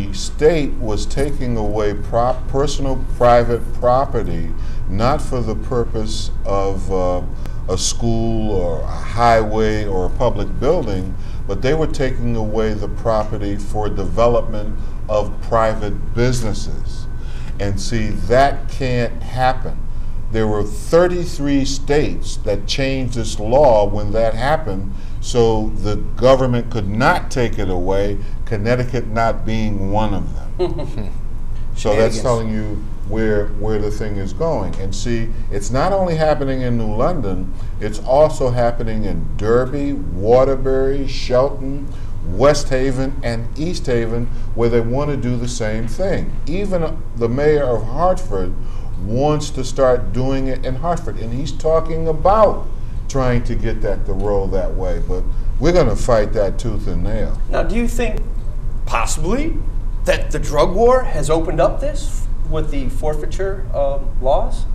the state was taking away personal private property, not for the purpose of a school or a highway or a public building, but they were taking away the property for development of private businesses. And see, that can't happen. There were 33 states that changed this law when that happened, so the government could not take it away, Connecticut not being one of them. So that's telling you where the thing is going. And see, it's not only happening in New London, it's also happening in Derby, Waterbury, Shelton, West Haven, and East Haven, where they want to do the same thing. Even the mayor of Hartford wants to start doing it in Hartford, and he's talking about trying to get that to roll that way, but we're going to fight that tooth and nail. Now, do you think possibly that the drug war has opened up this with the forfeiture laws?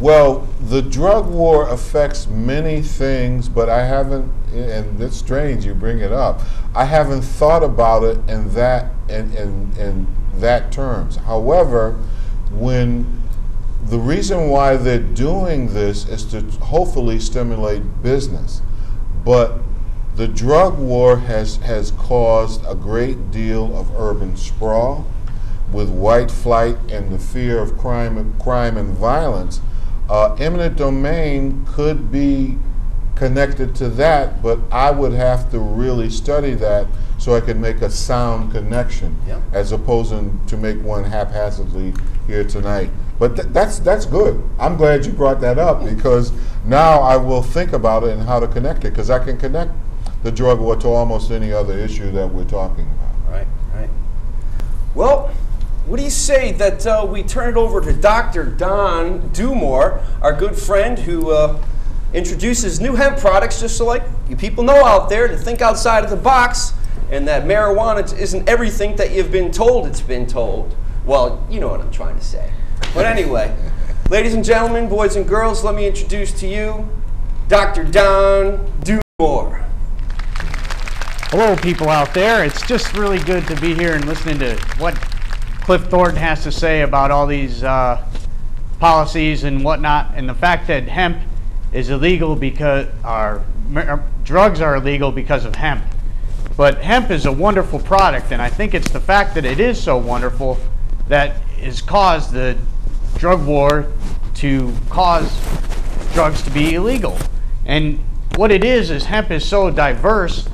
Well, the drug war affects many things, but I haven't, and it's strange you bring it up, I haven't thought about it in that terms. However, the reason why they're doing this is to hopefully stimulate business. But the drug war has caused a great deal of urban sprawl with white flight and the fear of crime and violence. Eminent domain could be connected to that, but I would have to really study that so I could make a sound connection, as opposed to make one haphazardly here tonight. But that's good. I'm glad you brought that up, because now I will think about it and how to connect it, because I can connect the drug war to almost any other issue that we're talking about. Right, right. Well, what do you say that we turn it over to Dr. Don DoMore, our good friend who introduces new hemp products, just so like you people know out there to think outside of the box, and that marijuana isn't everything that you've been told it's been told. Well, you know what I'm trying to say. But anyway, ladies and gentlemen, boys and girls, let me introduce to you Dr. Don DoMore. Hello, people out there. It's just really good to be here and listening to what Cliff Thornton has to say about all these policies and whatnot, and the fact that hemp is illegal because drugs are illegal because of hemp. But hemp is a wonderful product, and I think it's the fact that it is so wonderful that has caused the drug war to cause drugs to be illegal. And what it is hemp is so diverse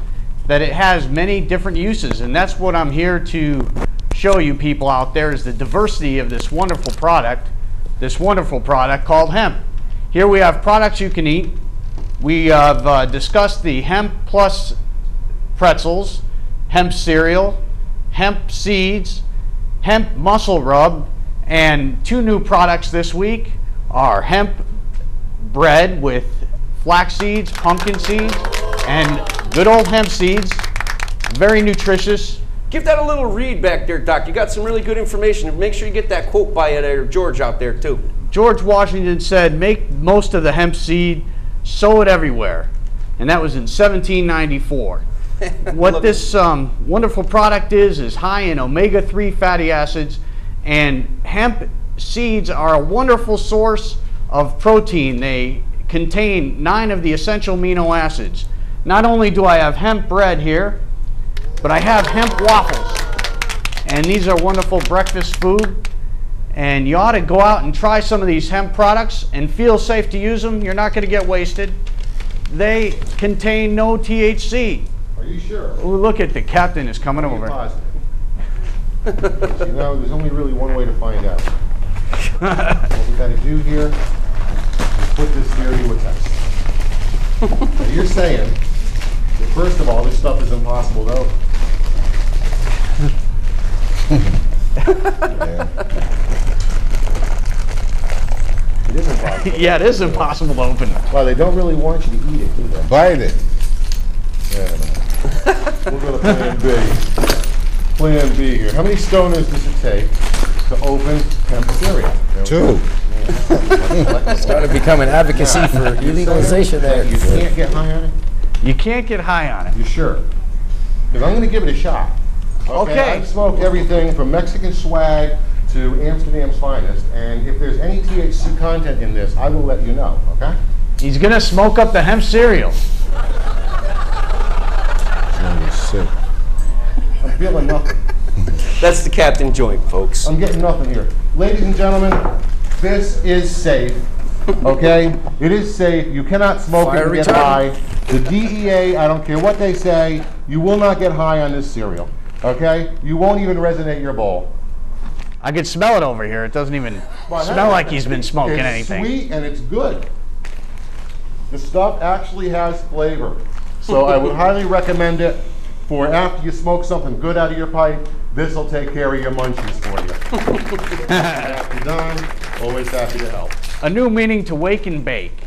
that it has many different uses, and that's what I'm here to show you people out there, is the diversity of this wonderful product called hemp. Here we have products you can eat. We have discussed the hemp plus pretzels, hemp cereal, hemp seeds, hemp muscle rub, and two new products this week are hemp bread with flax seeds, pumpkin seeds, and good old hemp seeds. Very nutritious. Give that a little read back there, Doc. You got some really good information. Make sure you get that quote by George out there, too. George Washington said, make most of the hemp seed, sow it everywhere. And that was in 1794. What this wonderful product is high in omega-3 fatty acids, and hemp seeds are a wonderful source of protein. They contain 9 of the essential amino acids. Not only do I have hemp bread here, but I have hemp waffles, and these are wonderful breakfast food, and you ought to go out and try some of these hemp products and feel safe to use them. You're not going to get wasted. They contain no THC. Are you sure? Oh, look at the captain is coming over. Positive. You know, there's only really one way to find out. What we got to do here is put this theory to a test. Now you're saying that first of all, this stuff is impossible to open. Yeah. It is impossible. Yeah, it is impossible to open. Well, they don't really want you to eat it, do they? Bite it. Yeah, no. We'll go to plan B. Plan B here. How many stoners does it take to open hemp cereal? 2. Started becoming advocacy for legalization there. You can't get high on it? You can't get high on it. You sure? Because I'm going to give it a shot. Okay. I smoke everything from Mexican swag to Amsterdam's finest, and if there's any THC content in this, I will let you know, okay? He's going to smoke up the hemp cereal. Sick. I'm feeling nothing. That's the Captain joint, folks. I'm getting nothing here. Ladies and gentlemen, this is safe, okay? It is safe. You cannot smoke it and get high. The DEA, I don't care what they say, you will not get high on this cereal, okay? You won't even resonate your bowl. I can smell it over here. It doesn't even smell like he's been smoking anything. It's sweet and it's good. The stuff actually has flavor. So I would highly recommend it for after you smoke something good out of your pipe. This will take care of your munchies for you. After done, always happy to help. A new meaning to wake and bake.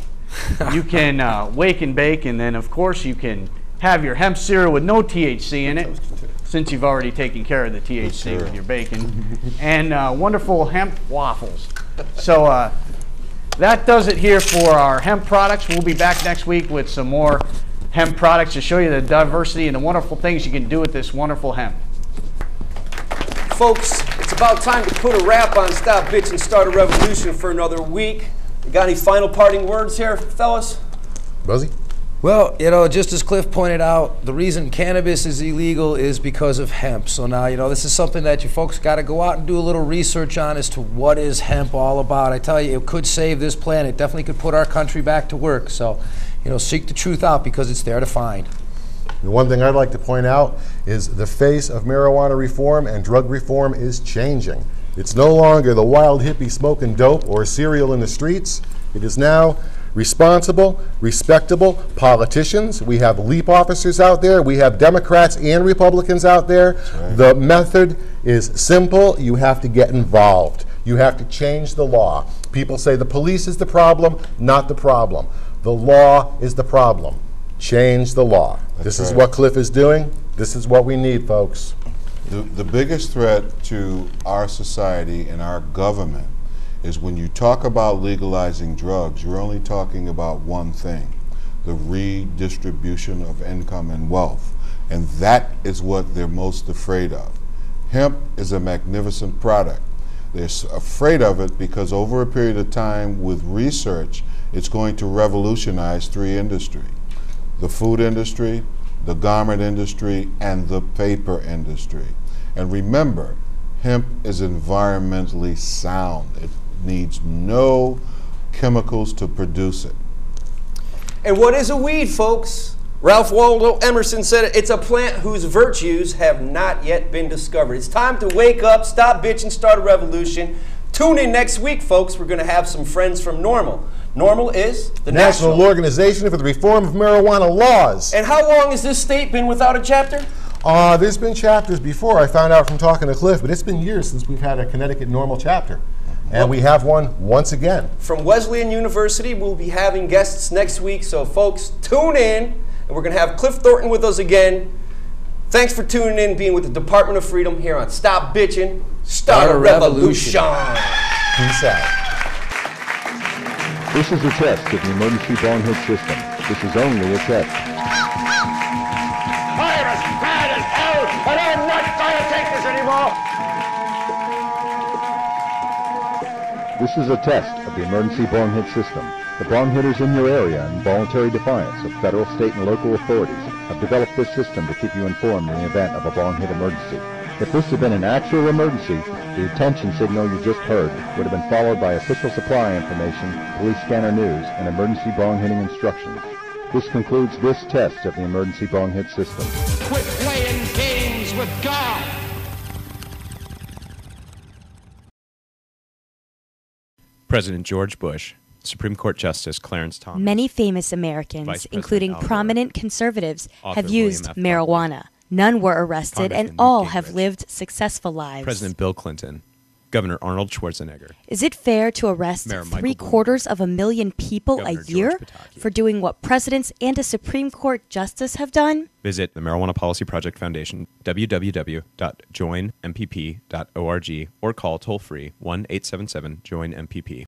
You can wake and bake, and then of course you can have your hemp cereal with no THC in it, since you've already taken care of the THC with your bacon, and wonderful hemp waffles. So that does it here for our hemp products. We'll be back next week with some more hemp products to show you the diversity and the wonderful things you can do with this wonderful hemp. Folks, it's about time to put a wrap on Stop Bitch and Start a Revolution for another week. You got any final parting words here, fellas? Buzzy? Well, just as Cliff pointed out, the reason cannabis is illegal is because of hemp. So now, this is something that you folks got to go out and do a little research on as to what is hemp all about. I tell you, it could save this planet. Definitely could put our country back to work. So, seek the truth out because it's there to find. The one thing I'd like to point out is the face of marijuana reform and drug reform is changing. It's no longer the wild hippie smoking dope or cereal in the streets. It is now responsible, respectable politicians. We have LEAP officers out there. We have Democrats and Republicans out there. Right. The method is simple. You have to get involved. You have to change the law. People say the police is the problem, not the problem. The law is the problem. Change the law. This is what Cliff is doing. This is what we need, folks. The biggest threat to our society and our government is when you talk about legalizing drugs, you're only talking about one thing, the redistribution of income and wealth. And that is what they're most afraid of. Hemp is a magnificent product. They're afraid of it because over a period of time with research, it's going to revolutionize three industries: the food industry, the garment industry, and the paper industry. And remember, hemp is environmentally sound. It needs no chemicals to produce it. And what is a weed, folks? Ralph Waldo Emerson said it, it's a plant whose virtues have not yet been discovered. It's time to wake up, stop bitching, start a revolution. Tune in next week, folks. We're going to have some friends from NORML. NORML is the National Organization for the Reform of Marijuana Laws. And how long has this state been without a chapter? There's been chapters before. I found out from talking to Cliff, but it's been years since we've had a Connecticut NORML chapter. And we have one once again. From Wesleyan University, we'll be having guests next week. So, folks, tune in. And we're going to have Cliff Thornton with us again. Thanks for tuning in, being with the Department of Freedom here on Stop Bitchin', Start a Revolution. Peace out. This is a test of the emergency bong hit system. This is only a test. Fire is bad as hell, and I'm not going to take this anymore. This is a test of the emergency bong hit system. The bong hitters in your area, in voluntary defiance of federal, state, and local authorities, have developed this system to keep you informed in the event of a bong hit emergency. If this had been an actual emergency, the attention signal you just heard would have been followed by official supply information, police scanner news, and emergency bong hitting instructions. This concludes this test of the emergency bong hit system. Quit playing games with God. President George Bush, Supreme Court Justice Clarence Thomas. Many famous Americans, including prominent conservatives, have used William F. marijuana. None were arrested, and Congressman all Newt have Gingrich. lived successful lives. President Bill Clinton, Governor Arnold Schwarzenegger. Is it fair to arrest Mayor Michael 750,000 people Governor a year George Pataki. for doing what presidents and a Supreme Court justice have done? Visit the Marijuana Policy Project Foundation, www.joinmpp.org, or call toll-free 1-877-JOIN-MPP.